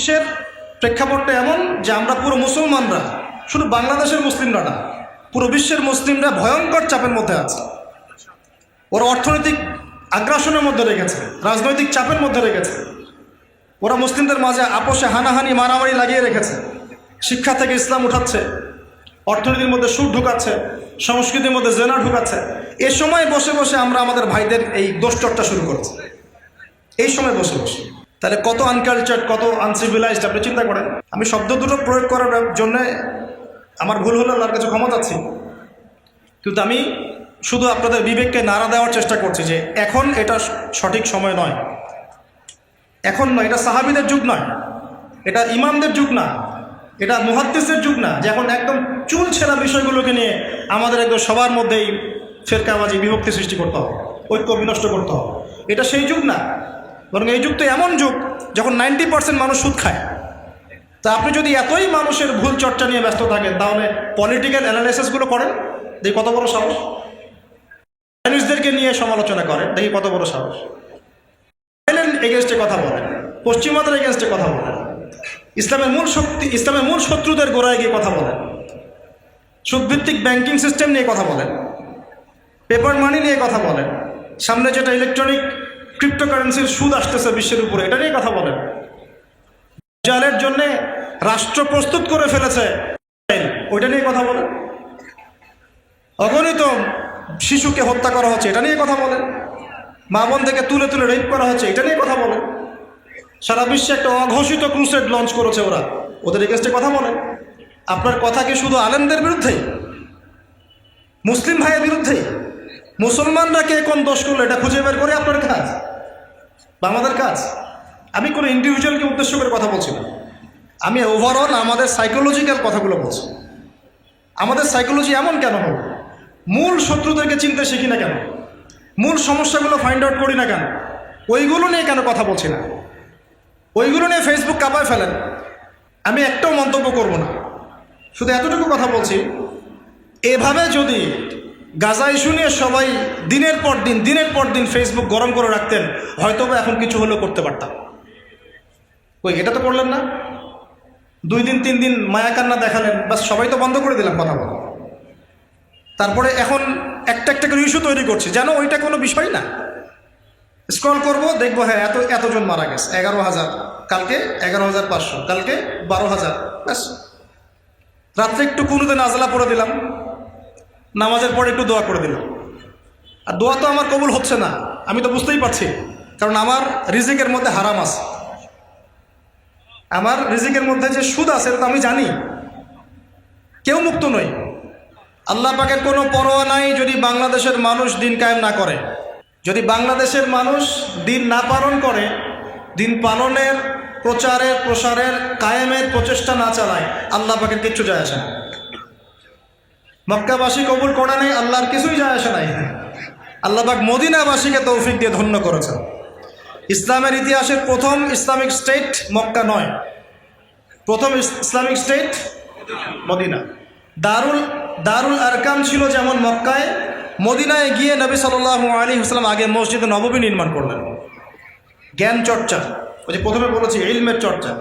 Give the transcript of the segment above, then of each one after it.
বিশ্বের প্রেক্ষাপটটা এমন যে আমরা পুরো মুসলমানরা, শুধু বাংলাদেশের মুসলিমরা না, পুরো বিশ্বের মুসলিমরা ভয়ঙ্কর চাপের মধ্যে আছে। ওরা অর্থনৈতিক আগ্রাসনের মধ্যে রেখেছে, রাজনৈতিক চাপের মধ্যে রেখেছে। ওরা মুসলিমদের মাঝে আপোষে হানাহানি মারামারি লাগিয়ে রেখেছে। শিক্ষা থেকে ইসলাম উঠাচ্ছে, অর্থনীতির মধ্যে সুদ ঢুকাচ্ছে, সংস্কৃতির মধ্যে জেনা ঢুকাচ্ছে। এ সময় বসে বসে আমরা আমাদের ভাইদের এই দোষচর্চা শুরু করেছি, এই সময় বসে বসে। তাহলে কত আনকালচার্ড, কত আনসিভিলাইজড আপনি চিন্তা করেন। আমি শব্দ দুটো প্রয়োগ করার জন্যে আমার ভুল হলে আল্লাহর কাছে ক্ষমা চাচ্ছি, কিন্তু আমি শুধু আপনাদের বিবেককে নাড়া দেওয়ার চেষ্টা করছি যে এখন এটা সঠিক সময় নয়, এখন নয়। এটা সাহাবীদের যুগ নয়, এটা ইমামদের যুগ না, এটা মুহাদ্দিসের যুগ না, যে এখন একদম চুল ছেঁড়া বিষয়গুলোকে নিয়ে আমাদের একদম সবার মধ্যেই ফেরকাবাজি, বিভক্তি সৃষ্টি করতে হবে, ঐক্য বিনষ্ট করতে হবে। এটা সেই যুগ না, বরং এই যুগ তো এমন যুগ যখন 90% মানুষ সুদ খায়। তা আপনি যদি এতই মানুষের ভুল চর্চা নিয়ে ব্যস্ত থাকেন, তাহলে পলিটিক্যাল অ্যানালাইসিসগুলো করেন, দেখি কত বড় সাহস। চাইনিজদেরকে নিয়ে সমালোচনা করেন, দেখি কত বড় সাহস। এগেনস্টে কথা বলেন, পশ্চিমাদের এগেনস্টে কথা বলেন, ইসলামের মূল শক্তি, ইসলামের মূল শত্রুদের গোড়ায় গিয়ে কথা বলেন, সুদভিত্তিক ব্যাংকিং সিস্টেম নিয়ে কথা বলেন, পেপার মানি নিয়ে কথা বলেন, সামনে যেটা ইলেকট্রনিক ক্রিপ্টোকারেন্সির সুদ আসতেছে বিশ্বের উপরে, এটা নিয়ে কথা বলেন। জালের জন্য রাষ্ট্র প্রস্তুত করে ফেলেছে, ওইটা নিয়ে কথা বলেন। অগণিত শিশুকে হত্যা করা হচ্ছে, এটা নিয়ে কথা বলেন। মা বোন থেকে তুলে তুলে রেপ করা হচ্ছে, এটা নিয়ে কথা বলেন। সারা বিশ্বে একটা অঘোষিত ক্রুসেড লঞ্চ করেছে ওরা, ওদের এগেন্স্টে কথা বলেন। আপনার কথা কি শুধু আলেমদের বিরুদ্ধেই, মুসলিম ভাইয়ের বিরুদ্ধেই? মুসলমানরা কে কোন দোষ করলো এটা খুঁজে বের করে আপনার কাজ বা আমাদের কাজ? আমি কোনো ইন্ডিভিজুয়ালকে উদ্দেশ্য করে কথা বলছি না, আমি ওভারঅল আমাদের সাইকোলজিক্যাল কথাগুলো বলছি। আমাদের সাইকোলজি এমন কেন হল? মূল শত্রুদেরকে চিনতে শিখি না কেন? মূল সমস্যাগুলো ফাইন্ড আউট করি না কেন? ওইগুলো নিয়ে কেন কথা বলছি না? ওইগুলো নিয়ে ফেসবুক কাঁপায় ফেলেন, আমি একটাও মন্তব্য করব না, শুধু এতটুকু কথা বলছি। এভাবে যদি গাজা ইস্যু নিয়ে সবাই দিনের পর দিন ফেসবুক গরম করে রাখতেন, হয়তো বা এখন কিছু হলেও করতে পারতাম। ওই এটা তো করলেন না, 2 দিন 3 দিন মায়া কান্না দেখালেন, বাস সবাই তো বন্ধ করে দিলাম কথা বলা। তারপরে এখন একটা একটা করে ইস্যু তৈরি করছি যেন ওইটা কোনো বিষয় না। স্ক্রল করব, দেখবো হ্যাঁ এতজন মারা গেছে, 11,000, কালকে 11,500, কালকে 12,000, ব্যাস। রাত্রে একটু কুনুতে নাজলা পড়ে দিলাম, নামাজের পরে একটু দোয়া করে দিলাম। আর দোয়া তো আমার কবুল হচ্ছে না, আমি তো বুঝতেই পারছি, কারণ আমার রিজিকের মধ্যে হারাম আছে, আমার রিজিকের মধ্যে যে সুদ আছে এটা তো আমি জানি। কেউ মুক্ত নই, আল্লাহ পাকের কোনো পরোয়া নাই যদি বাংলাদেশের মানুষ দিন কায়েম না করে। যদি বাংলাদেশের মানুষ দিন না পালন করে, দিন পালনের, প্রচারের, প্রসারের, কায়েমের প্রচেষ্টা না চালায়, আল্লাহ পাকের কিচ্ছু যায় আসে না। মক্কাবাসী কবুল করে নেই, আল্লাহর কিছুই যায় আসে নাই। আল্লাহ পাক মদিনাবাসীকে তৌফিক দিয়ে ধন্য করেছেন। ইসলামের ইতিহাসের প্রথম ইসলামিক স্টেট মক্কা নয়, প্রথম ইসলামিক স্টেট মদিনা। দারুল আরকাম ছিল যেমন মক্কায়, মদিনায় গিয়ে নবী সাল্লাল্লাহু আলাইহি ওয়াসাল্লাম আগে মসজিদে নববী নির্মাণ করলেন। জ্ঞান চর্চা, ওই যে প্রথমে বলেছি ইলমের চর্চা,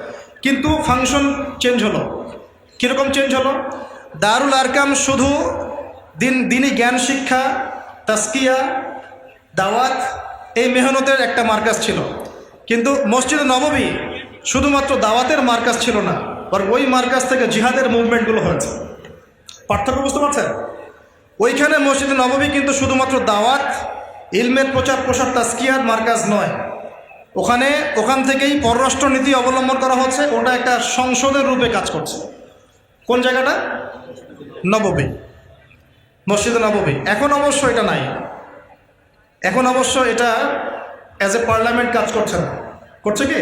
কিন্তু ফাংশন চেঞ্জ হলো। কীরকম চেঞ্জ হলো? দারুল আরকাম শুধু দিনই জ্ঞান শিক্ষা, তাসকিয়া, দাওয়াত, এই মেহনতের একটা মার্কাজ ছিল। কিন্তু মসজিদে নববী শুধুমাত্র দাওয়াতের মার্কাজ ছিল না, বরং ওই মার্কাজ থেকে জিহাদের মুভমেন্টগুলো হয়েছে। পার্থক্য বুঝতে পারছেন? ওইখানে মসজিদে নববী কিন্তু শুধুমাত্র দাওয়াত, ইলমের প্রচার প্রসার, তাসকিয়ার মার্কাজ নয়। ওখান থেকেই পররাষ্ট্র নীতি অবলম্বন করা হচ্ছে, ওটা একটা সংসদের রূপে কাজ করছে। কোন জায়গাটা? নববী, মসজিদে নববী। এখন অবশ্য এটা নাই, এখন অবশ্য এটা অ্যাজ এ পার্লামেন্ট কাজ করছে না। করছে কি?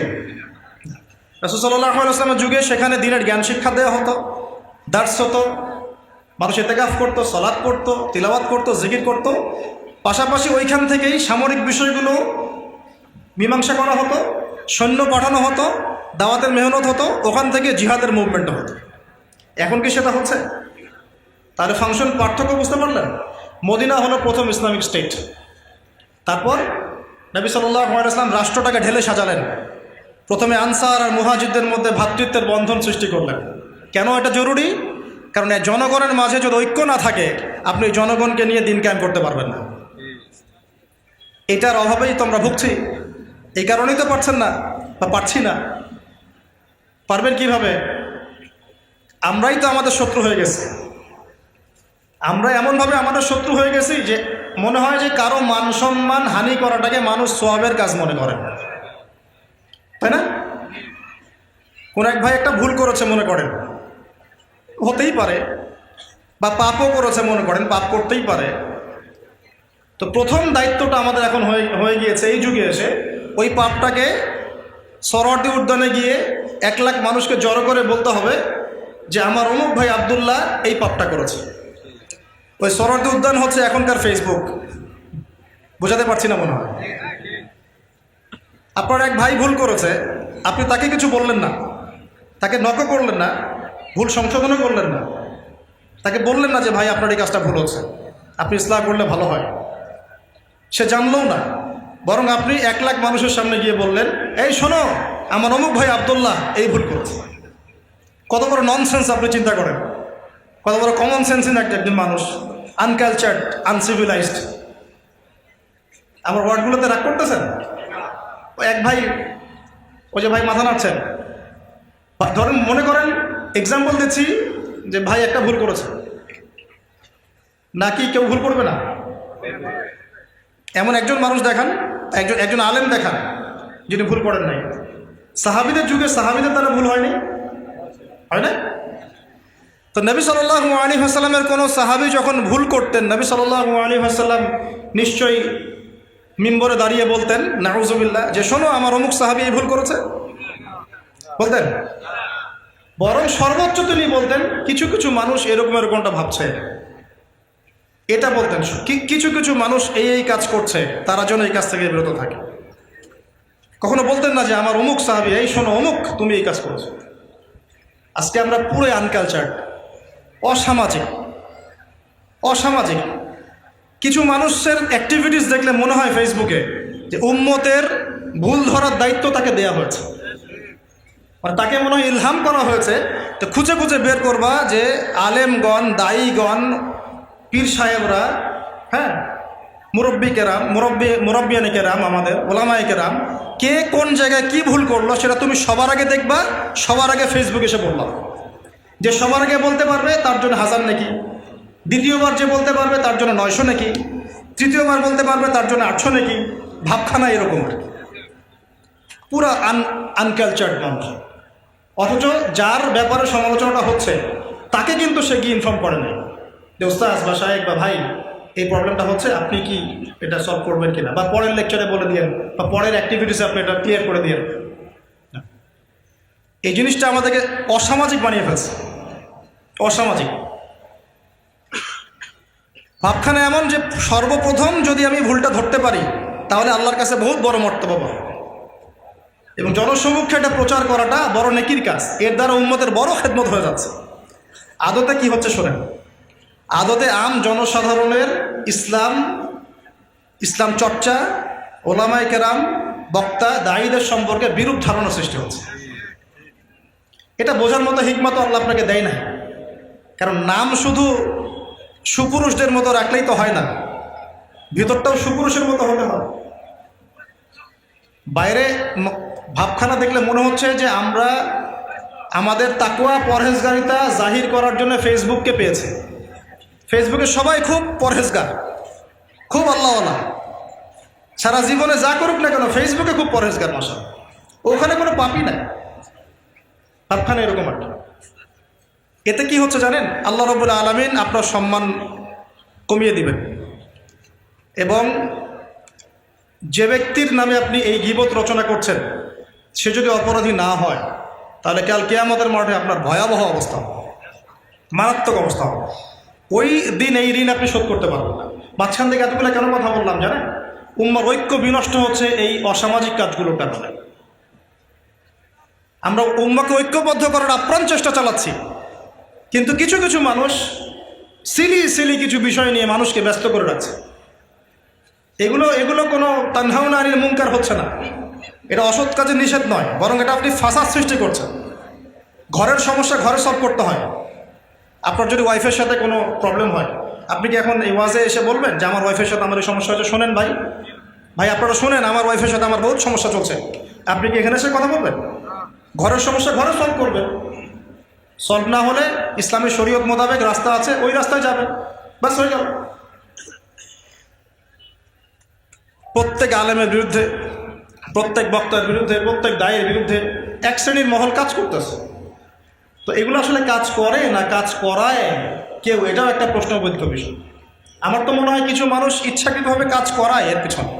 রাসূল সাল্লাল্লাহু আলাইহি ওয়াসাল্লামের যুগে সেখানে দিনের জ্ঞান শিক্ষা দেওয়া হতো, দার্স হতো, মানুষ ইতিকাফ করতো, সালাত পড়তো, তিলাওয়াত করতো, জিকির করতো। পাশাপাশি ওইখান থেকেই সামরিক বিষয়গুলো মীমাংসা করা হতো, সৈন্য পাঠানো হতো, দাওয়াতের মেহনত হতো, ওখান থেকে জিহাদের মুভমেন্ট হতো। এখন কি সেটা হচ্ছে? তাহলে ফাংশন পার্থক্য বুঝতে পারলেন? মদিনা হলো প্রথম ইসলামিক স্টেট। তারপর নবী সাল্লাল্লাহু আলাইহি ওয়াসাল্লাম রাষ্ট্রটাকে ঢেলে সাজালেন, প্রথমে আনসার আর মুহাজিরদের মধ্যে ভ্রাতৃত্বের বন্ধন সৃষ্টি করলেন। কেন এটা জরুরি? কারণ জনগণের মাঝে যদি ঐক্য না থাকে, আপনি জনগণকে নিয়ে দিন কায়েম করতে পারবেন না। এটার অভাবেই তো আমরা ভুগছি। এই কারণেই তো পারছেন না বা পারছি না। পারবেন কিভাবে? আমরাই তো আমাদের শত্রু হয়ে গেছি। আমরা এমনভাবে আমাদের শত্রু হয়ে গেছি যে মনে হয় যে কারো মান সম্মান হানি করাটাকে মানুষ সোয়াবের কাজ মনে করে, তাই না? কোন এক ভাই একটা ভুল করেছে মনে করেন, হতেই পারে, বা পাপও করেছে মনে করেন, পাপ করতেই পারে। তো প্রথম দায়িত্বটা আমাদের এখন হয়ে গিয়েছে এই যুগে এসে, ওই পাপটাকে সরোয়ার্দী উদ্যানে গিয়ে 1 লাখ মানুষকে জড়ো করে বলতে হবে যে আমার অমুক ভাই আব্দুল্লাহ এই পাপটা করেছে। ওই সরোয়ার্দী উদ্যান হচ্ছে এখনকার ফেসবুক। বোঝাতে পারছি না মনে হয়। আপনার এক ভাই ভুল করেছে, আপনি তাকে কিছু বললেন না, তাকে নকও করলেন না, ভুল সংশোধনও করলেন না, তাকে বললেন না যে ভাই আপনার এই কাজটা ভুল হচ্ছে, আপনি ইসলাহ করলে ভালো হয়। সে জানলও না, বরং আপনি 1 লাখ মানুষের সামনে গিয়ে বললেন, এই শোনো, আমার অমুক ভাই আব্দুল্লাহ এই ভুল করেছে। কত বড় ননসেন্স আপনি চিন্তা করেন, কত বড় কমন সেন্সহীন একজন মানুষ, আনকালচার্ড, আনসিভিলাইজড। আমার ওয়ার্ডগুলোতে রাগ করতেছেন? এক ভাই, ওই যে ভাই মাথা নাড়ছেন, ধরেন মনে করেন, এক্সাম্পল দিচ্ছি যে ভাই একটা ভুল করেছে, নাকি কেউ ভুল করবে না? এমন একজন মানুষ দেখান, একজন আলেম দেখান যিনি ভুল করেন নাই। সাহাবীদের যুগে সাহাবীদের দ্বারা ভুল হয়নি, হয় না? তো নবী সাল্লাল্লাহু আলাইহি ওয়াসাল্লামের কোনো সাহাবী যখন ভুল করতেন, নবী সাল্লাল্লাহু আলাইহি ওয়াসাল্লাম নিশ্চয়ই মিম্বরে দাঁড়িয়ে বলতেন নাউজুবিল্লাহ যে শোনো, আমার অমুক সাহাবী এই ভুল করেছে, বলতেন? বরং সর্বোচ্চ তিনি বলতেন কিছু কিছু মানুষ এরকমটা ভাবছে, এটা বলতেন। কিছু কিছু মানুষ এই কাজ করছে, তারা যেন এই কাজ থেকে বিরত থাকে। কখনো বলতেন না যে আমার অমুক সাহাবী, এই শোনো অমুক তুমি এই কাজ করেছো। আজকে আমরা পুরো আনকালচার্ড, অসামাজিক। কিছু মানুষের অ্যাক্টিভিটিস দেখলে মনে হয় ফেসবুকে যে উম্মতের ভুল ধরার দায়িত্ব তাকে দেয়া হয়েছে, মানে তাকে মনে হয় ইলহাম করা হয়েছে তো খুঁজে খুঁজে বের করবা যে আলেমগণ, দায়ীগণ, পীর সাহেবরা, হ্যাঁ, মুরব্বিয়ানে কেরাম, আমাদের ওলামায়ে কেরাম, কে কোন জায়গায় কি ভুল করলো সেটা তুমি সবার আগে দেখবা, সবার আগে ফেসবুকে এসে বললাম। যে সবার আগে বলতে পারবে তার জন্য 1000 নাকি, দ্বিতীয়বার যে বলতে পারবে তার জন্য 900 নাকি, তৃতীয়বার বলতে পারবে তার জন্য 800 নাকি। ভাবখানা এরকম আর কি, পুরা আনকালচার্ড মানুষ। অথচ যার ব্যাপারে সমালোচনাটা হচ্ছে তাকে কিন্তু সে গিয়ে ইনফর্ম করে নাই যে ওস্তাদ বা সাহেব বা ভাই এই প্রবলেমটা হচ্ছে, আপনি কি এটা সলভ করবেন কিনা, বা পরের লেকচারে বলে দিয়েন, বা পরের অ্যাক্টিভিটিসে আপনি এটা ক্লিয়ার করে দিয়েন। এই জিনিসটা আমাদেরকে অসামাজিক বানিয়ে ফেলছে, অসামাজিক। ভাবখানা এমন যে সর্বপ্রথম যদি আমি ভুলটা ধরতে পারি তাহলে আল্লাহর কাছে বহুত বড় মর্তবা পাবো, এবং জনসমক্ষে এটা প্রচার করাটা বড় নেকির কাজ। এর দ্বারা উম্মতের বড় খেদমত হয়ে যাচ্ছে। আদতে কি হচ্ছে শোনেন, আদতে আম জনসাধারণের ইসলাম চর্চা, ওলামায়ে কেরাম, বক্তা, দায়ীদের সম্পর্কে বিরূপ ধারণা সৃষ্টি হচ্ছে। এটা বোঝার মতো হিকমত আল্লাহ আপনাকে দেয় না। কারণ নাম শুধু সুপুরুষদের মতো রাখলেই তো হয় না, ভিতরটাও সুপুরুষের মতো হতে হয়। বাইরে ভাবখানা দেখলে মনে হচ্ছে যে আমরা আমাদের তাকওয়া পরহেজগারিতা জাহির করার জন্য ফেসবুককে পেয়েছি। ফেসবুকে সবাই খুব পরহেজগার, খুব আল্লাহওয়ালা, সারা জীবনে যা করুক না কেন ফেসবুকে খুব পরহেজগার মশা, ওখানে কোনো পাপই নাই। ভাবখানা এরকম আর কি। এতে কি হচ্ছে জানেন, আল্লাহ রাব্বুল আলামিন আপনার সম্মান কমিয়ে দিবেন, এবং যে ব্যক্তির নামে আপনি এই গীবত রচনা করছেন সে যদি অপরাধী না হয় তাহলে কাল কিয়ামতের মাঠে আপনার ভয়াবহ অবস্থা হবে, মারাত্মক অবস্থা হবে। ওই দিন এই ঋণ আপনি শোধ করতে পারবেন না। মাঝখান থেকে এতগুলো কেন কথা বললাম জানেন? উম্মার ঐক্য বিনষ্ট হচ্ছে এই অসামাজিক কাজগুলোর কারণে। আমরা উম্মাকে ঐক্যবদ্ধ করার আপ্রাণ চেষ্টা চালাচ্ছি, কিন্তু কিছু কিছু মানুষ সিলি কিছু বিষয় নিয়ে মানুষকে ব্যস্ত করে রাখছে। এগুলো কোনো তানহাউনা আনিল মুনকার হচ্ছে না, এটা অসৎ কাজে নিষেধ নয়, বরং এটা আপনি ফাসাদ সৃষ্টি করছেন। ঘরের সমস্যা ঘরে সলভ করতে হয়। আপনার যদি ওয়াইফের সাথে কোনো প্রবলেম হয়, আপনি কি এখন এই ওয়াজে এসে বলবেন যে আমার ওয়াইফের সাথে আমার এই সমস্যা হচ্ছে, শোনেন ভাই ভাই আপনারা শোনেন আমার ওয়াইফের সাথে আমার বহুত সমস্যা চলছে, আপনি কি এখানে এসে কথা বলবেন? ঘরের সমস্যা ঘরে সলভ করবেন। সলভ না হলে ইসলামী শরীয়ত মোতাবেক রাস্তা আছে, ওই রাস্তায় যাবেন, ব্যাস হয়ে গেল। প্রত্যেক আলেমের বিরুদ্ধে, প্রত্যেক বক্তার বিরুদ্ধে, প্রত্যেক দায়ের বিরুদ্ধে এক শ্রেণীর মহল কাজ করতেছে। তো এগুলো আসলে কাজ করে না কাজ করায় কেউ, এটাও একটা প্রশ্নবোধিত বিষয়। আমার তো মনে হয় কিছু মানুষ ইচ্ছাকৃতভাবে কাজ করায় এর পিছনে।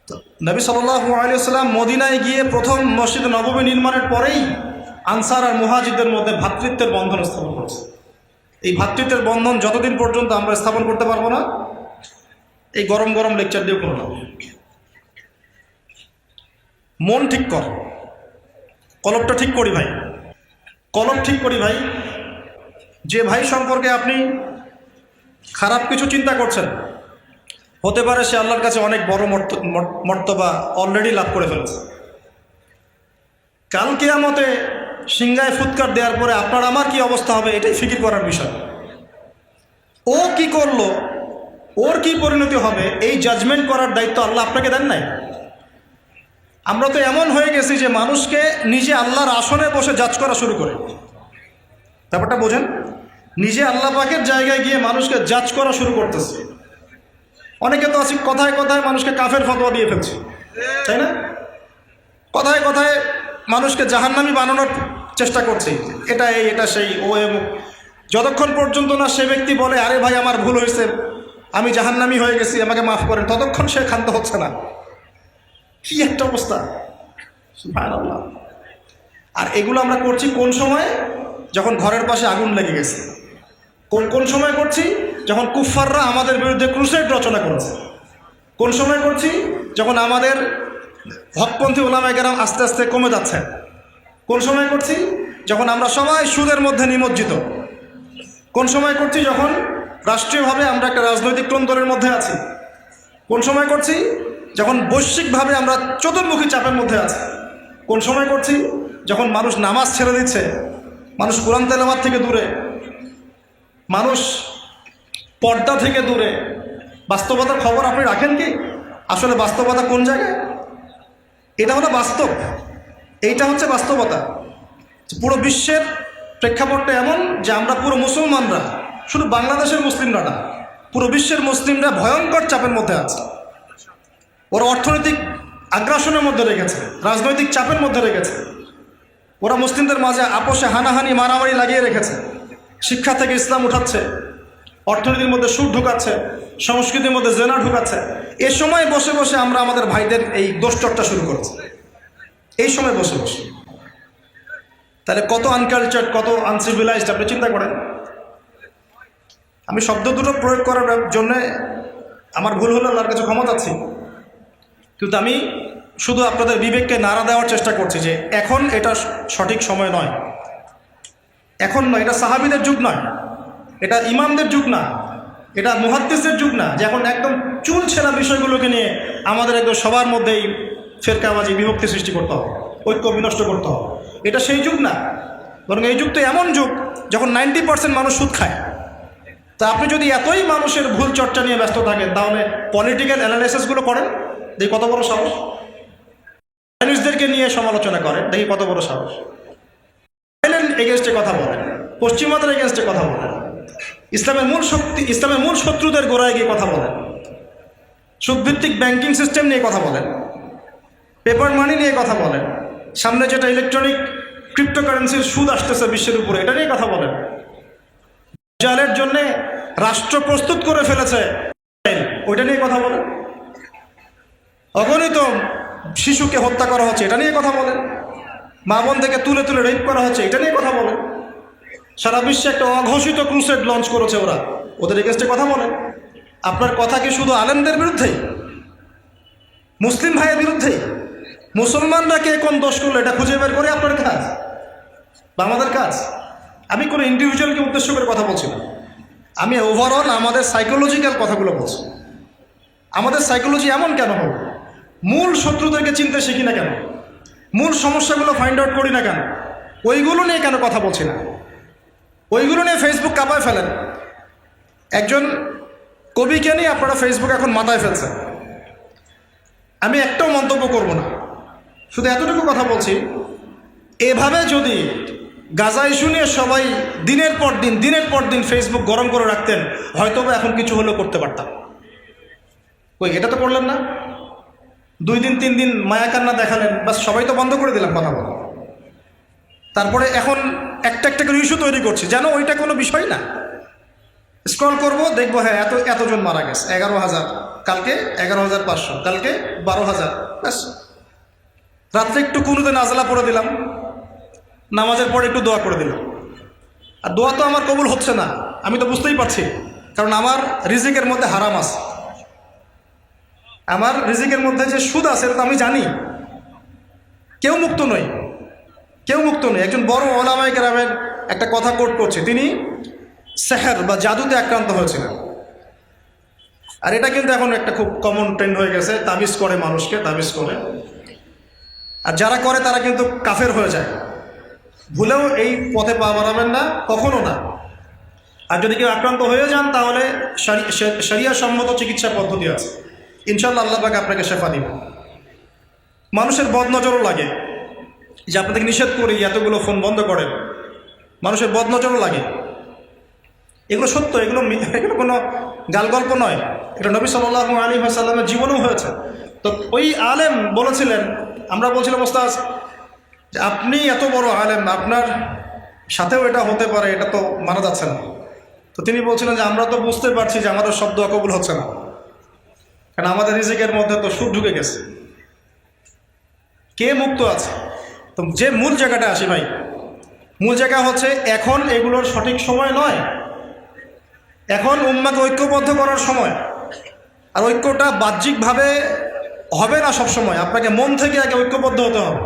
তো নবী সাল্লাল্লাহু আলাইহি ওয়াসাল্লাম মদিনায় গিয়ে প্রথম মসজিদ নববী নির্মাণের পরেই আনসার আর মুহাজিরদের মধ্যে ভ্রাতৃত্বের বন্ধন স্থাপন করেছে। এই ভ্রাতৃত্বের বন্ধন যতদিন পর্যন্ত আমরা স্থাপন করতে পারবো না, এই গরম গরম লেকচার দিয়েও কোনো লাভ নেই। মন ঠিক কর, কলবটা ঠিক করি ভাই, কলব ঠিক করি ভাই। যে ভাই সম্পর্কে আপনি খারাপ কিছু চিন্তা করছেন, হতে পারে সে আল্লাহর কাছে অনেক বড় মর্তবা অলরেডি লাভ করে ফেলেছে। কাল কিয়ামতে সিংহায় ফুৎকার দেওয়ার পরে আপনার আমার কি অবস্থা হবে, এটাই ফিকির করার বিষয়। ও কি করলো, ওর কি পরিণতি হবে, এই জাজমেন্ট করার দায়িত্ব আল্লাহ আপনাকে দেন নাই। আমরা তো এমন হয়ে গেছি যে মানুষকে নিজে আল্লাহর আসনে বসে জাজ করা শুরু করে। ব্যাপারটা বোঝেন, নিজে আল্লাহ পাকের জায়গায় গিয়ে মানুষকে জাজ করা শুরু করতেছে। অনেকে তো আছে কথায় কথায় মানুষকে কাফের ফতোয়া দিয়ে ফেলছে, তাই না? কথায় কথায় মানুষকে জাহান্নামী বানানোর চেষ্টা করছে, এটা এই এটা সেই, ও এমন। যতক্ষণ পর্যন্ত না সে ব্যক্তি বলে আরে ভাই আমার ভুল হয়েছে, আমি জাহান্নামী হয়ে গেছি, আমাকে মাফ করেন, ততক্ষণ সে ক্ষান্ত হচ্ছে না। কি একটা অবস্থা, সুবহানাল্লাহ। আর এগুলো আমরা করছি কোন সময়? যখন ঘরের পাশে আগুন লেগে গেছে। কোন সময় করছি? যখন কুফফাররা আমাদের বিরুদ্ধে ক্রুসেড রচনা করেছে। কোন সময় করছি? যখন আমাদের হকপন্থী ওলামায়ে কেরাম আস্তে আস্তে কমে যাচ্ছে। কোন সময় করছি? যখন আমরা সবাই সুদের মধ্যে নিমজ্জিত। কোন সময় করছি? যখন রাষ্ট্রীয়ভাবে আমরা একটা রাজনৈতিক দ্বন্দ্বের মধ্যে আছি। কোন সময় করছি? যখন বৈশ্বিকভাবে আমরা চতুর্মুখী চাপের মধ্যে আছি। কোন সময় করছি? যখন মানুষ নামাজ ছেড়ে দিচ্ছে, মানুষ কোরআন তেলাওয়াত থেকে দূরে, মানুষ পর্দা থেকে দূরে। বাস্তবতার খবর আপনি রাখেন কি? আসলে বাস্তবতা কোন জায়গায়? এটা হলো বাস্তব, এইটা হচ্ছে বাস্তবতা। পুরো বিশ্বের প্রেক্ষাপটটা এমন যে আমরা পুরো মুসলমানরা, শুধু বাংলাদেশের মুসলিমরা না, পুরো বিশ্বের মুসলিমরা ভয়ঙ্কর চাপের মধ্যে আছে। ওরা অর্থনৈতিক আগ্রাসনের মধ্যে রেখেছে, রাজনৈতিক চাপের মধ্যে রেখেছে। ওরা মুসলিমদের মাঝে আপোষে হানাহানি মারামারি লাগিয়ে রেখেছে। শিক্ষা থেকে ইসলাম উঠাচ্ছে, অর্থনীতির মধ্যে সুদ ঢুকাচ্ছে, সংস্কৃতির মধ্যে জেনা ঢুকাচ্ছে। এ সময় বসে বসে আমরা আমাদের ভাইদের এই দোষচর্চা শুরু করেছি, এই সময় বসে বসে। তাহলে কত আনকালচার্ড, কত আনসিভিলাইজড আপনি চিন্তা করেন। আমি শব্দ দুটো প্রয়োগ করার জন্যে আমার ভুল হলে আল্লাহর কাছে ক্ষমা চাচ্ছি, কিন্তু আমি শুধু আপনাদের বিবেককে নাড়া দেওয়ার চেষ্টা করছি যে এখন এটা সঠিক সময় নয়, এখন নয়। এটা সাহাবীদের যুগ নয়, এটা ইমামদের যুগ না, এটা মুহাদ্দিসদের যুগ না, যে এখন একদম চুল ছেঁড়া বিষয়গুলোকে নিয়ে আমাদের একদম সবার মধ্যেই ফেরকাবাজি, বিভক্তি সৃষ্টি করতে হবে, ঐক্য বিনষ্ট করতে হবে। এটা সেই যুগ না, বরং এই যুগ তো এমন যুগ যখন 90% মানুষ সুদ খায়। তা আপনি যদি এতই মানুষের ভুল চর্চা নিয়ে ব্যস্ত থাকেন, তাহলে পলিটিক্যাল অ্যানালাইসিসগুলো করেন, দেখি কত বড় সাহস। চাইনিজদেরকে নিয়ে সমালোচনা করেন, দেখি কত বড় সাহস। এগেনস্টে কথা বলেন, পশ্চিমাদের এগেনস্টে কথা বলেন, ইসলামের মূল শক্তি, ইসলামের মূল শত্রুদের গোড়ায় গিয়ে কথা বলেন, সুদভিত্তিক ব্যাংকিং সিস্টেম নিয়ে কথা বলেন, পেপার মানি নিয়ে কথা বলেন, সামনে যেটা ইলেকট্রনিক ক্রিপ্টোকারেন্সির সুদ আসতেছে বিশ্বের উপরে, এটা নিয়ে কথা বলেন। জালের জন্য রাষ্ট্র প্রস্তুত করে ফেলেছে, ওইটা নিয়ে কথা বলেন। অগণিত শিশুকে হত্যা করা হচ্ছে, এটা নিয়ে কথা বলেন। মা বোন থেকে তুলে তুলে রেপ করা হচ্ছে, এটা নিয়ে কথা বলেন। সারা বিশ্বে একটা অঘোষিত ক্রুসেড লঞ্চ করেছে ওরা, ওদের এগেনস্টে কথা বলেন। আপনার কথা কি শুধু আলেমদের বিরুদ্ধেই, মুসলিম ভাইয়ের বিরুদ্ধেই? মুসলমানরা কে কোন দোষ করলো এটা খুঁজে বের করে আপনার কাজ বা আমাদের কাজ? আমি কোনো ইন্ডিভিজুয়ালকে উদ্দেশ্য করে কথা বলছি না, আমি ওভারঅল আমাদের সাইকোলজিক্যাল কথাগুলো বলছি। আমাদের সাইকোলজি এমন কেন হলো? মূল শত্রুদেরকে চিনতে শিখি না কেন? মূল সমস্যাগুলো ফাইন্ড আউট করি না কেন? ওইগুলো নিয়ে কেন কথা বলছি না? ওইগুলো নিয়ে ফেসবুক কাঁপায় ফেলেন। একজন কবিকে নিয়ে আপনারা ফেসবুক এখন মাথায় ফেলছেন। আমি একটাও মন্তব্য করব না, শুধু এতটুকু কথা বলছি, এভাবে যদি গাজা ইস্যু নিয়ে সবাই দিনের পর দিন ফেসবুক গরম করে রাখতেন, হয়তো বা এখন কিছু হলেও করতে পারতাম। ওই এটা তো করলেন না, 2 দিন 3 দিন মায়াকান্না দেখালেন, বাস সবাই তো বন্ধ করে দিলাম কথা বলা। তারপরে এখন একটা করে ইস্যু তৈরি করছি যেন ওইটা কোনো বিষয় না। স্ক্রল করব, দেখবো হ্যাঁ এতজন মারা গেছে, 11,000, কালকে 11,500, কালকে 12,000, ব্যাস। রাত্রে একটু কুনুতে নাজলা পড়ে দিলাম, নামাজের পরে একটু দোয়া করে দিলাম। আর দোয়া তো আমার কবুল হচ্ছে না, আমি তো বুঝতেই পারছি, কারণ আমার রিজিকের মধ্যে হারাম আছে, আমার রিজিকের মধ্যে যে সুদ আছে এটা তো আমি জানি। কেউ মুক্ত নই। একজন বড় ওলামায়ে কেরামের একটা কথা কোট করছে, তিনি সেহর বা জাদুতে আক্রান্ত হয়েছিলেন। আর এটা কিন্তু এখন একটা খুব কমন ট্রেন্ড হয়ে গেছে, তাবিজ করে, মানুষকে তাবিজ করে। আর যারা করে তারা কিন্তু কাফের হয়ে যায়। ভুলেও এই পথে পা বাড়াবেন না, কখনো না। আর যদি কেউ আক্রান্ত হয়ে যান তাহলে শরিয়া সম্মত চিকিৎসা পদ্ধতি আছে, ইনশাআল্লাহ আল্লাহ পাক আপনাকে শেফা দিবেন। মানুষের বদনজরও লাগে, যে আপনাদেরকে নিষেধ করি এতগুলো ফোন বন্ধ করেন, মানুষের বদনজরও লাগে। এগুলো সত্য, এগুলো কোনো গালগল্প নয়, এটা নবী সাল্লাল্লাহু আলাইহি ওয়াসাল্লামের জীবনেও হয়েছে। তো ওই আলেম বলেছিলেন, আমরা বলছিলাম ওস্তাদ যে আপনি এত বড় আলেম, আপনার সাথেও এটা হতে পারে, এটা তো মানা যাচ্ছে না। তো তিনি বলছিলেন যে আমরা তো বুঝতে পারছি যে আমাদের শব্দ অকবুল হচ্ছে না, কারণ আমাদের রিজিকের মধ্যে তো সুদ ঢুকে গেছে। কে মুক্ত আছে? তো যে মূল জায়গাটা আসি ভাই, মূল জায়গা হচ্ছে এখন এগুলোর সঠিক সময় নয়, এখন উম্মাকে ঐক্যবদ্ধ করার সময়। আর ঐক্যটা বাহ্যিকভাবে হবে না সব সময়, আপনাকে মন থেকে আগে ঐক্যবদ্ধ হতে হবে।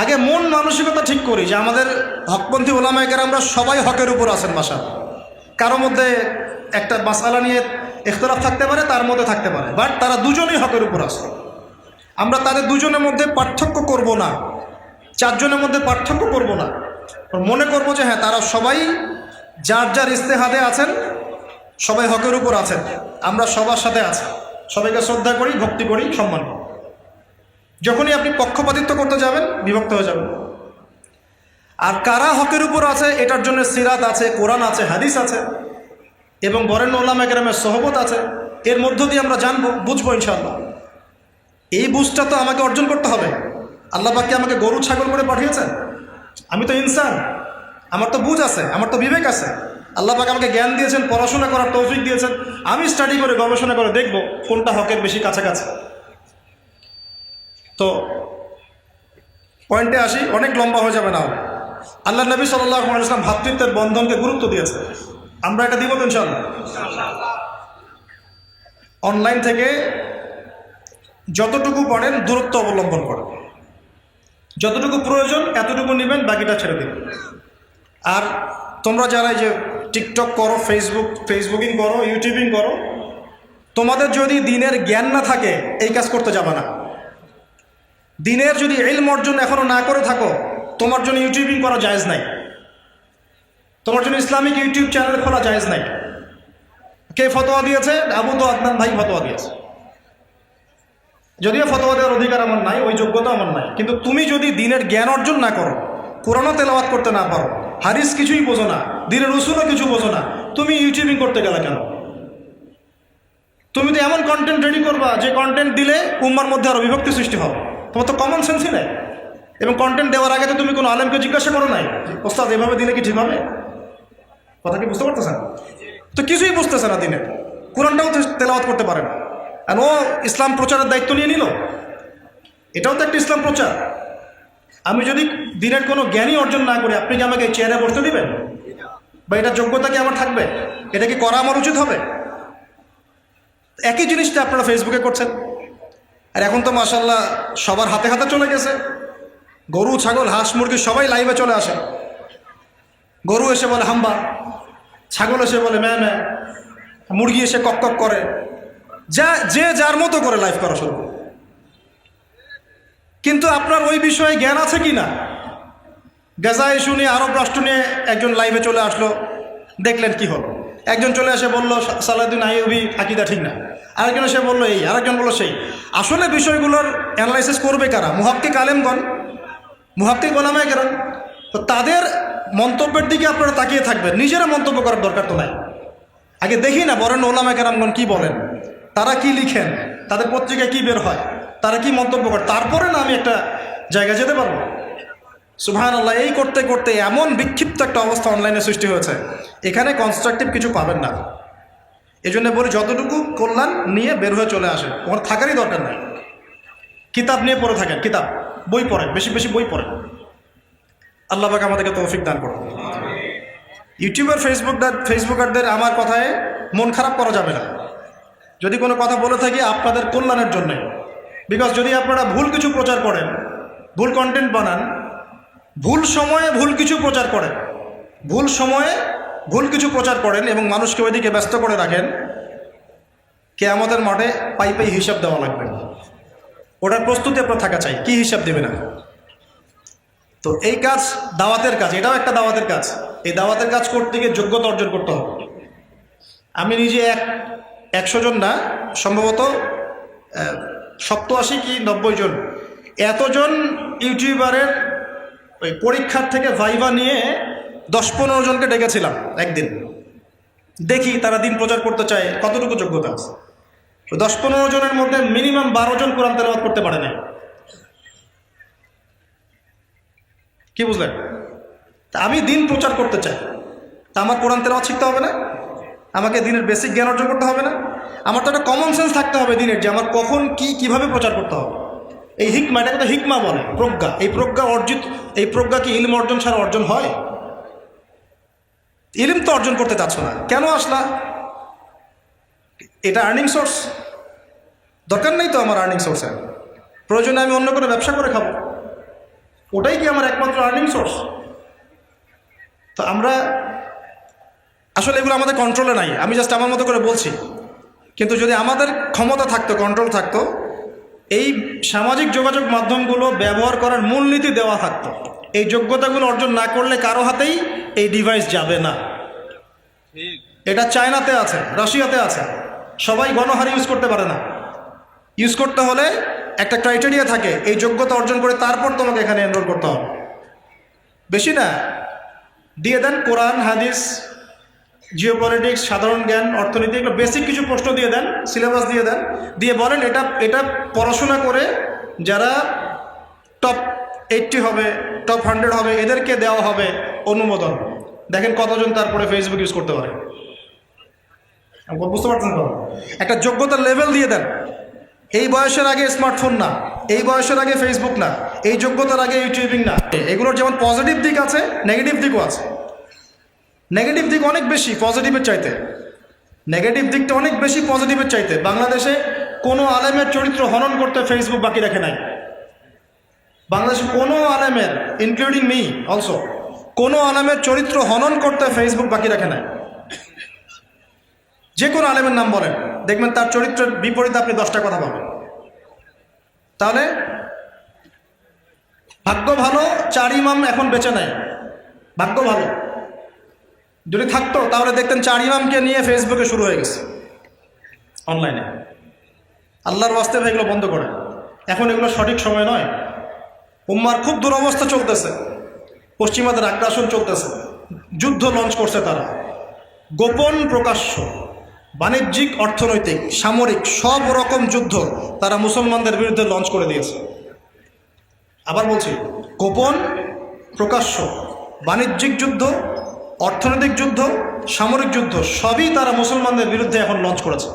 আগে মন মানসিকতা ঠিক করি যে আমাদের হকপন্থী ওলামায়ে কেরামরা সবাই হকের উপর আছেন। কারো মধ্যে একটা মাসআলা নিয়ে ইখতিলাফ থাকতে পারে, তার মধ্যে থাকতে পারে, বাট তারা দুজনেই হকের উপর আছে। আমরা তাদের দুজনের মধ্যে পার্থক্য করব না, 4 জনের মধ্যে পার্থক্য করব না, মনে করব যে হ্যাঁ তারা সবাই যার ইস্তেহাদে আছেন, সবাই হকের উপর আছেন, আমরা সবার সাথে আছি, সবাইকে শ্রদ্ধা করি, ভক্তি করি, সম্মান করি। যখনই আপনি পক্ষপাতিত্ব করতে যাবেন, বিভক্ত হয়ে যাবেন। আর কারা হকের উপর আছে এটার জন্য সিরাত আছে, কোরআন আছে, হাদিস আছে, এবং বরেণ্য উলামায়ে কেরামের সোহবত আছে। এর মধ্য দিয়ে আমরা জানবো, বুঝবো ইনশাআল্লাহ। এই বুঝটা তো আমাকে অর্জন করতে হবে। আল্লাহ পাক কি আমাকে গরু ছাগল করে পাঠিয়েছেন? আমি তো ইনসান, আমার তো বুঝ আছে, আমার তো বিবেক আছে। আল্লাহ পাক আমাকে জ্ঞান দিয়েছেন, পড়াশোনা করার তৌফিক দিয়েছেন। আমি স্টাডি করে, গবেষণা করে দেখব কোনটা হকের বেশি কাছাকাছি। তো পয়েন্টে আসি, অনেক লম্বা হয়ে যাবে না। আল্লাহ নবী সাল্লাল্লাহু আলাইহি ওয়াসাল্লাম ভ্রাতৃত্বের বন্ধনকে গুরুত্ব দিয়েছে, আমরা এটা দিব তো ইনশাআল্লাহ। অনলাইন থেকে যতটুকু পারেন দূরত্ব অবলম্বন করেন, যতটুকু প্রয়োজন এতটুকু নেবেন, বাকিটা ছেড়ে দিবেন। আর তোমরা যারা এই যে টিকটক করো, ফেসবুকিং করো, ইউটিউবিং করো, তোমাদের যদি দিনের জ্ঞান না থাকে এই কাজ করতে যাবে না। দিনের যদি ইলম অর্জন এখনো না করে থাকো, তোমার জন্য ইউটিউবিং করা জায়েজ নাই, তোমার জন্য ইসলামিক ইউটিউব চ্যানেল খোলা জায়েজ নাই। কে ফতোয়া দিয়েছে? আবু তো আদনান ভাই ফতোয়া দিয়েছে। যদিও ফতোয়া দেওয়ার অধিকার আমার নাই, ওই যোগ্যতা আমার নাই, কিন্তু তুমি যদি দিনের জ্ঞান অর্জন না করো, কোরআনও তেলাওয়াত করতে না পারো, হাদিস কিছুই বোঝো না, দিনের রসুলও কিছু বোঝো না, তুমি ইউটিউবিং করতে গেলে কেন? তুমি তো এমন কন্টেন্ট রেডি করবা যে কন্টেন্ট দিলে উম্মার মধ্যে আরো বিভক্তি সৃষ্টি হবে। তোমার তো কমন সেন্সই নেই। এবং কন্টেন্ট দেওয়ার আগে তো তুমি কোনো আলেমকে জিজ্ঞাসা করো নাই, ওস্তাদ এভাবে দিলে কি ঠিক হবে? কথা কি বুঝতে পারতেছেন? তো কিছুই বুঝতেছে না, দিনে কোরআনটাও তেলাওয়াত করতে পারে না, আর ও ইসলাম প্রচারের দায়িত্ব নিয়ে নিল। এটাও তো একটা ইসলাম প্রচার। আমি যদি দিনের কোনো জ্ঞানই অর্জন না করি, আপনি কি আমাকে চেয়ারে বসতে দিবেন? বা এটার যোগ্যতা কি আমার থাকবে? এটা কি করা আমার উচিত হবে? একই জিনিসটা আপনারা ফেসবুকে করছেন। আর এখন তো মাশাআল্লাহ সবার হাতে হাতে চলে গেছে, গরু ছাগল হাঁস মুরগি সবাই লাইভে চলে আসে। গরু এসে বলে হাম্বা, ছাগল এসে বলে ম্যা ম্যা, মুরগি এসে কক কক করে, যে যার মতো করে লাইভ করা শুরু করে। কিন্তু আপনার ওই বিষয়ে জ্ঞান আছে কি না? গাজা ইস্যু নিয়ে, আরব রাষ্ট্র নিয়ে একজন লাইভে চলে আসলো, দেখলেন কি হলো? একজন চলে এসে বললো সালাউদ্দিন আইয়ুবী আকীদা ঠিক না, আরেকজন এসে বললো এই, আরেকজন বললো সেই। আসলে বিষয়গুলোর অ্যানালাইসিস করবে কারা? মুহাক্কিক আলেমগণ, মুহাক্কিক ওলামায়ে কেরাম। তো তাদের মন্তব্যের দিকে আপনারা তাকিয়ে থাকবেন, নিজেরা মন্তব্য করার দরকার তো নাই। আগে দেখি না বরেণ্য ওলামায়ে কেরামগণ কি বলেন, তারা কি লিখেন, তাদের পত্রিকায় কি বের হয়, তারা কি মন্তব্য করে, তারপরে না আমি একটা জায়গায় যেতে পারবো। সুবহানাল্লাহ। এই করতে করতে এমন বিক্ষিপ্ত একটা অবস্থা অনলাইনে সৃষ্টি হয়েছে, এখানে কনস্ট্রাকটিভ কিছু পাবেন না। এই জন্য বলি, যতটুকু কল্যাণ নিয়ে বের হয়ে চলে আসে, ওর থাকারই দরকার নাই। কিতাব নিয়ে পড়ে থাকেন, কিতাব, বই পড়েন, বেশি বেশি বই পড়েন। আল্লাহ পাক আমাদেরকে তৌফিক দান করুন। ইউটিউবার ফেসবুকারদের আমার কথায় মন খারাপ করা যাবে না, যদি কোনো কথা বলে থাকি আপনাদের কল্যাণের জন্যে। বিকজ যদি আপনারা ভুল কিছু প্রচার করেন, ভুল কন্টেন্ট বানান, ভুল সময়ে ভুল কিছু প্রচার করেন, ভুল সময়ে ভুল কিছু প্রচার করেন এবং মানুষকে ওইদিকে ব্যস্ত করে রাখেন, কিয়ামতের মাঠে পাই পাই হিসাব দেওয়া লাগবে। ওটার প্রস্তুতি আপনার থাকা চাই, কি হিসাব দেবে না। তো এই কাজ দাওয়াতের কাজ, এটাও একটা দাওয়াতের কাজ। এই দাওয়াতের কাজ করতে গিয়ে যোগ্যতা অর্জন করতে হবে। আমি নিজে 100 জন না, সম্ভবত 87 কি 90 জন, এতজন ইউটিউবারের ওই পরীক্ষার থেকে ভাইভা নিয়ে 10-15 জনকে ডেকেছিলাম একদিন। দেখি তারা দিন প্রচার করতে চায়, কতটুকু যোগ্যতা আছে। 10-15 জনের মধ্যে মিনিমাম 12 জন কোরআন তেলাওয়াত করতে পারে না। কি বুঝলেন? তা আমি দিন প্রচার করতে চাই, তা আমার কোরআন তেলাওয়াত শিখতে হবে না? আমাকে দিনের বেসিক জ্ঞান অর্জন করতে হবে না? আমার তো একটা কমন সেন্স থাকতে হবে দিনের, যে আমার কখন কি কিভাবে প্রচার করতে হবে। এই হিকমা, এটা কথা হিকমা বলে, প্রজ্ঞা। এই প্রজ্ঞা অর্জিত, এই প্রজ্ঞা কি ইলম অর্জন ছাড়া অর্জন হয়? ইলম তো অর্জন করতে চাচ্ছ না, কেন আসলা? এটা আর্নিং সোর্স? দরকার নেই তো আমার আর্নিং সোর্সের, প্রয়োজনে আমি অন্য কোনো ব্যবসা করে খাবো, ওটাই কি আমার একমাত্র আর্নিং সোর্স? তো আমরা আসলে এগুলো আমাদের কন্ট্রোলে নাই, আমি জাস্ট আমার মতো করে বলছি। কিন্তু যদি আমাদের ক্ষমতা থাকতো, কন্ট্রোল থাকতো, এই সামাজিক যোগাযোগ মাধ্যমগুলো ব্যবহার করার মূলনীতি দেওয়া থাকতো, এই যোগ্যতাগুলো অর্জন না করলে কারো হাতেই এই ডিভাইস যাবে না। এটা চায়নাতে আছে, রাশিয়াতে আছে, সবাই গণহারে ইউজ করতে পারে না। ইউজ করতে হলে একটা ক্রাইটেরিয়া থাকে, এই যোগ্যতা অর্জন করে তারপর তোমাকে এখানে এনরোল করতে হবে। বেশি না, দিয়ে দেন কোরআন, হাদিস, জিওপলিটিক্স, সাধারণ জ্ঞান, অর্থনীতি, এগুলো বেসিক কিছু প্রশ্ন দিয়ে দেন, সিলেবাস দিয়ে দেন, দিয়ে বলেন এটা পড়াশোনা করে যারা টপ 80 হবে, টপ 100 হবে, এদেরকে দেওয়া হবে অনুমোদন। দেখেন কতজন তারপরে ফেসবুক ইউজ করতে পারে। বুঝতে পারছেন তো? একটা যোগ্যতার লেভেল দিয়ে দেন। এই বয়সের আগে স্মার্টফোন না, এই বয়সের আগে ফেসবুক না, এই যোগ্যতার আগে ইউটিউবিং না। এগুলোর যেমন পজিটিভ দিক আছে, নেগেটিভ দিকও আছে। নেগেটিভ দিক অনেক বেশি পজিটিভের চাইতে, নেগেটিভ দিকটা অনেক বেশি পজিটিভের চাইতে। বাংলাদেশে কোনো আলেমের চরিত্র হনন করতে ফেসবুক বাকি রাখে নাই। বাংলাদেশে কোনো আলেমের, ইনক্লুডিং মি অলসো, কোনো আলেমের চরিত্র হনন করতে ফেসবুক বাকি রাখে নাই। যে কোনো আলেমের নাম বলেন, দেখবেন তার চরিত্রের বিপরীতে আপনি 10টা কথা পাবেন। তাহলে ভাগ্য ভালো 4 ইমাম এখন বেঁচে নেয়, ভাগ্য ভালো। যদি থাকতো তাহলে দেখতেন 4 ইমামকে নিয়ে ফেসবুকে শুরু হয়ে গেছে অনলাইনে। আল্লাহর ওয়াস্তে এগুলো বন্ধ করে, এখন এগুলো সঠিক সময় নয়। উম্মার খুব দুরবস্থা চলতেছে, পশ্চিমাদের আগ্রাসন চলতেছে, যুদ্ধ লঞ্চ করছে তারা, গোপন প্রকাশ্য, বাণিজ্যিক, অর্থনৈতিক, সামরিক, সব রকম যুদ্ধ তারা মুসলমানদের বিরুদ্ধে লঞ্চ করে দিয়েছে। আবার বলছি, গোপন, প্রকাশ্য, বাণিজ্যিক যুদ্ধ, অর্থনৈতিক যুদ্ধ, সামরিক যুদ্ধ, সবই তারা মুসলমানদের বিরুদ্ধে এখন লঞ্চ করেছে।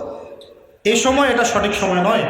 এই সময় এটা সঠিক সময় নয়।